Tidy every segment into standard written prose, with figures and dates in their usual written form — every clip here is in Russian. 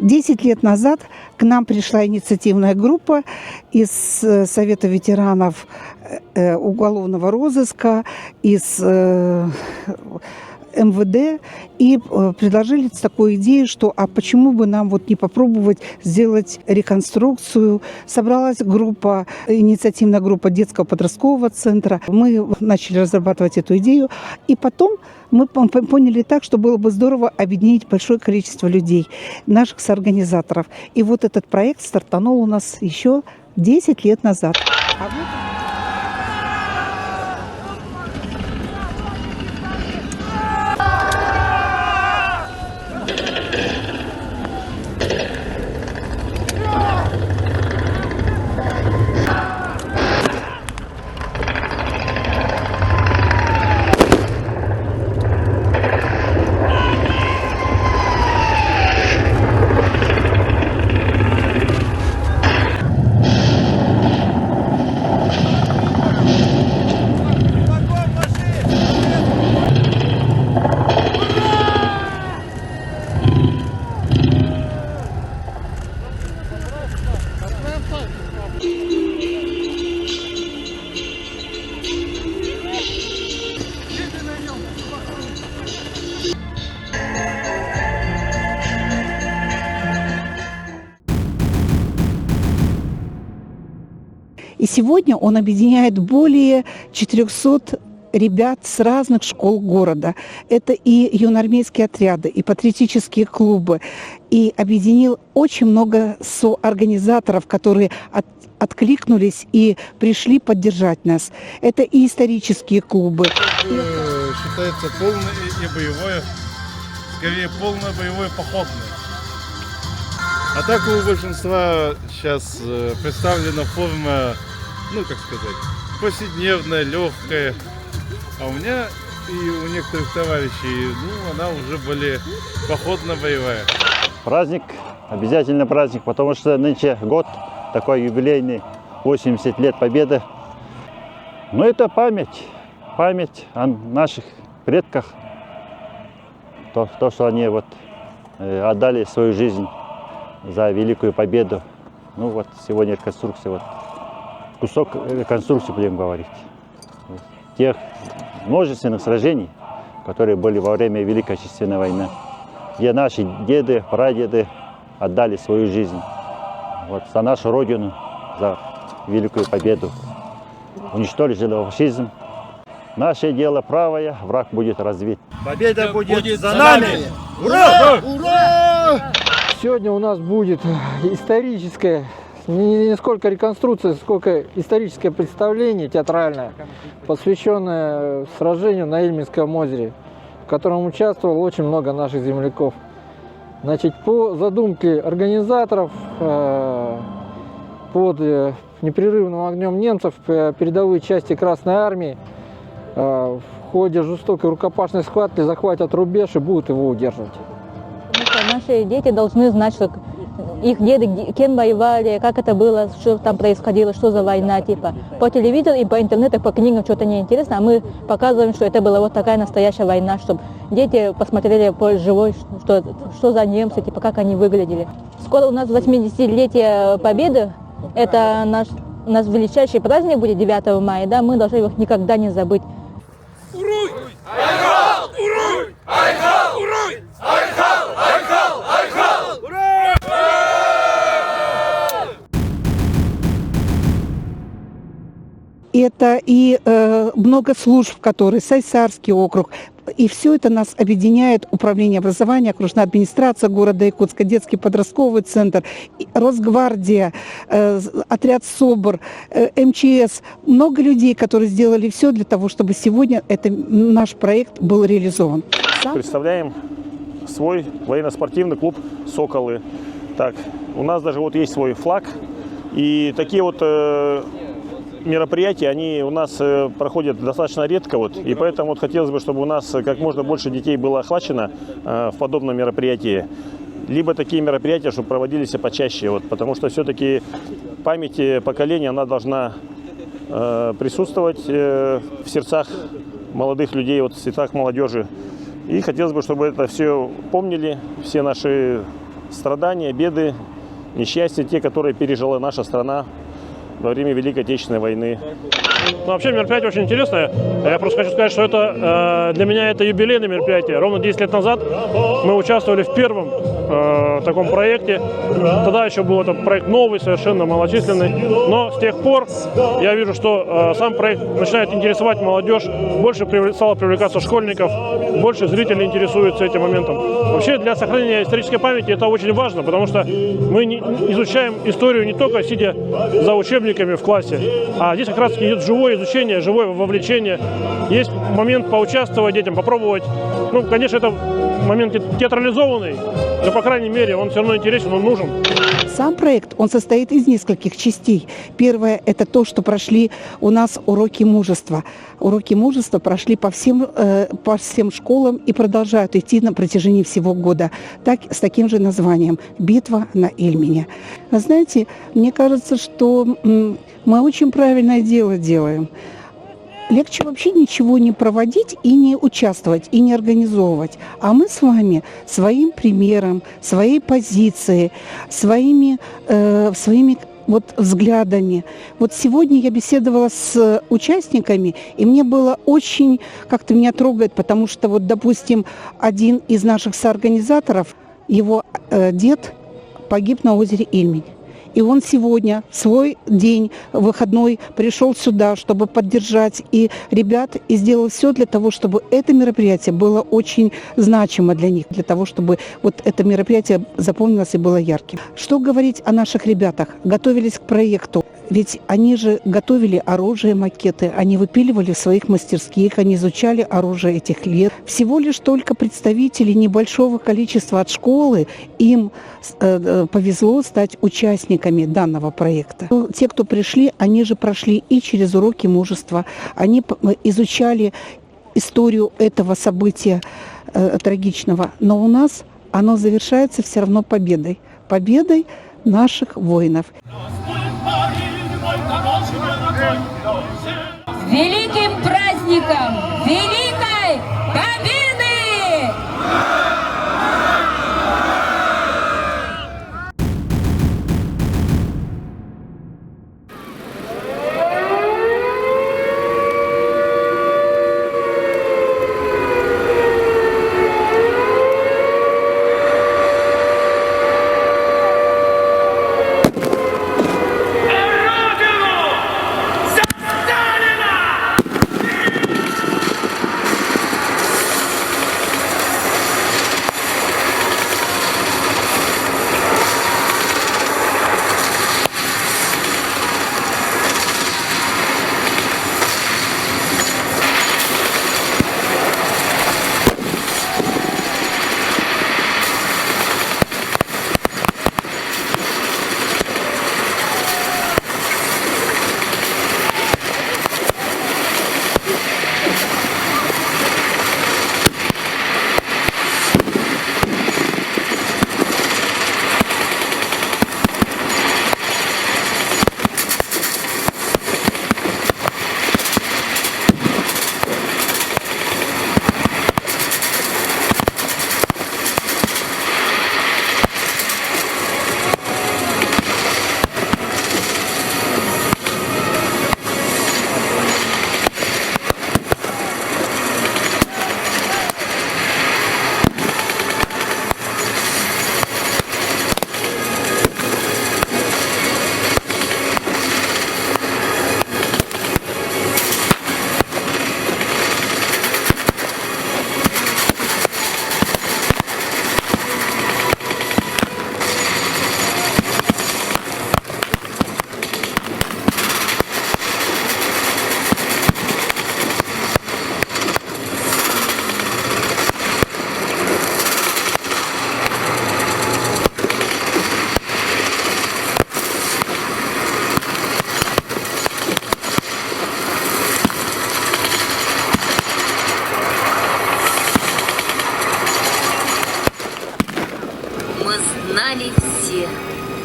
10 лет назад к нам пришла инициативная группа из Совета ветеранов уголовного розыска, из МВД, и предложили такую идею, что а почему бы нам вот не попробовать сделать реконструкцию. Собралась группа, инициативная группа детского подросткового центра. Мы начали разрабатывать эту идею, и потом мы поняли так, что было бы здорово объединить большое количество людей, наших соорганизаторов. И вот этот проект стартанул у нас еще 10 лет назад. И сегодня он объединяет более 400 ребят с разных школ города. Это и юноармейские отряды, и патриотические клубы. И объединил очень много соорганизаторов, которые откликнулись и пришли поддержать нас. Это и исторические клубы. Считается полное и боевое, скорее полное боевое походное. А так у большинства сейчас представлена форма, ну как сказать, повседневная, легкая. А у меня и у некоторых товарищей, ну она уже более походно-боевая. Праздник, обязательно праздник, потому что нынче год такой юбилейный, 80 лет Победы. Но это память о наших предках, то что они вот отдали свою жизнь за Великую Победу. Ну вот сегодня реконструкция, вот кусок реконструкции будем говорить. Тех множественных сражений, которые были во время Великой Отечественной войны, где наши деды, прадеды отдали свою жизнь вот, за нашу Родину, за Великую Победу. Уничтожили фашизм. Наше дело правое, враг будет разбит. Победа будет за нами! Ура! Ура! Сегодня у нас будет историческое, не сколько реконструкция, сколько историческое представление театральное, посвященное сражению на Ильменском озере, в котором участвовало очень много наших земляков. Значит, по задумке организаторов, под непрерывным огнем немцев, передовые части Красной Армии в ходе жестокой рукопашной схватки захватят рубеж и будут его удерживать. Наши дети должны знать, что их деды кем воевали, как это было, что там происходило, что за война, типа. По телевизору и по интернету, по книгам что-то неинтересно, а мы показываем, что это была вот такая настоящая война, чтобы дети посмотрели живой, что за немцы, типа, как они выглядели. Скоро у нас 80-летие Победы, это наш величайший праздник будет 9 мая, да, мы должны его никогда не забыть. Уруй! Айхал! Уруй! Айхал! Уруй! Айхал! Айхал! Айхал! Ура! Это и много служб, которые Сайсарский округ. И все это нас объединяет Управление образования, окружная администрация города Якутска, детский подростковый центр, Росгвардия, отряд СОБР, МЧС. Много людей, которые сделали все для того, чтобы сегодня наш проект был реализован. Представляем свой военно-спортивный клуб «Соколы». Так, у нас даже вот есть свой флаг. И такие вот мероприятия, они у нас проходят достаточно редко, вот, и поэтому вот хотелось бы, чтобы у нас как можно больше детей было охвачено в подобном мероприятии. Либо такие мероприятия, чтобы проводились почаще, вот, потому что все-таки память поколения, она должна присутствовать в сердцах молодых людей, вот, в сердцах молодежи. И хотелось бы, чтобы это все помнили, все наши страдания, беды, несчастья, те, которые пережила наша страна во время Великой Отечественной войны. Ну, вообще мероприятие очень интересное. Я просто хочу сказать, что это для меня это юбилейное мероприятие. Ровно 10 лет назад мы участвовали в первом таком проекте. Тогда еще был этот проект новый, совершенно малочисленный. Но с тех пор я вижу, что сам проект начинает интересовать молодежь. Больше стало привлекаться школьников, больше зрителей интересуются этим моментом. Вообще для сохранения исторической памяти это очень важно, потому что мы изучаем историю не только сидя за учебниками в классе, а здесь как раз идет живое изучение, живое вовлечение. Есть момент поучаствовать детям, попробовать. Ну, конечно, это момент театрализованный, но, по крайней мере, он все равно интересен, он нужен. Сам проект, он состоит из нескольких частей. Первое – это то, что прошли у нас уроки мужества. Уроки мужества прошли по всем школам и продолжают идти на протяжении всего года. С таким же названием «Битва на Ильмене». Знаете, мне кажется, что мы очень правильное дело делаем. Легче вообще ничего не проводить и не участвовать, и не организовывать. А мы с вами своим примером, своей позицией, своими вот взглядами. Вот сегодня я беседовала с участниками, и мне было очень, как-то меня трогает, потому что вот, допустим, один из наших соорганизаторов, его дед погиб на озере Ильмень. И он сегодня, в свой день выходной, пришел сюда, чтобы поддержать и ребят, и сделал все для того, чтобы это мероприятие было очень значимо для них, для того, чтобы вот это мероприятие запомнилось и было ярким. Что говорить о наших ребятах? Готовились к проекту. Ведь они же готовили оружие, макеты, они выпиливали в своих мастерских, они изучали оружие этих лет. Всего лишь только представители небольшого количества от школы, им повезло стать участниками данного проекта. Те, кто пришли, они же прошли и через уроки мужества, они изучали историю этого события трагичного. Но у нас оно завершается все равно победой. Победой наших воинов. С великим праздником Великой Победы! Знали все,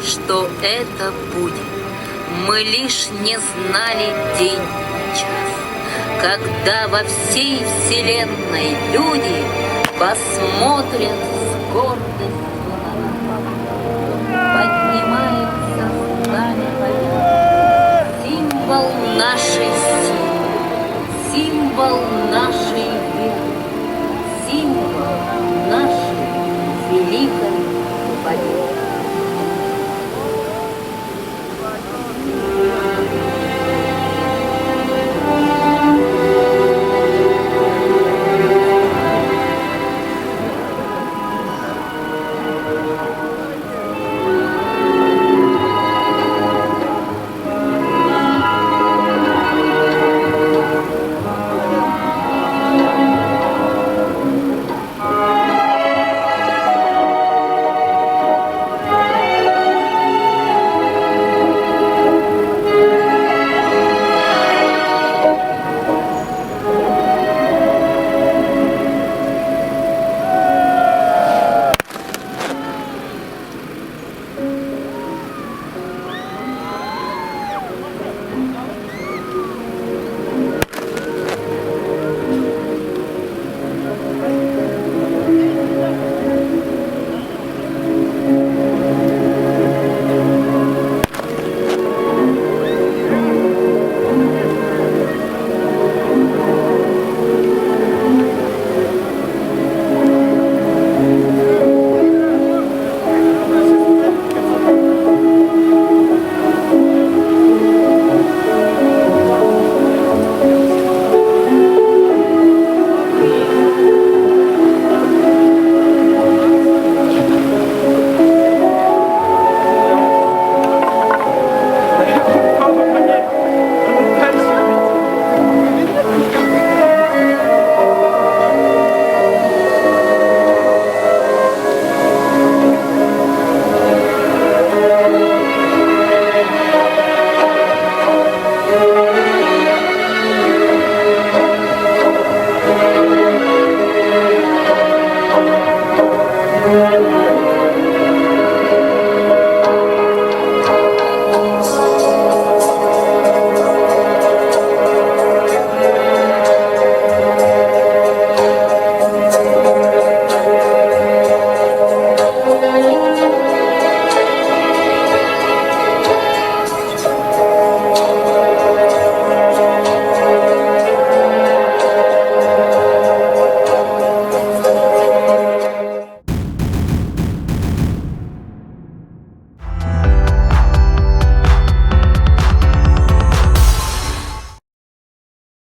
что это будет. Мы лишь не знали день и час, когда во всей вселенной люди посмотрят с гордостью на нас. символ нашей силы, символ нашей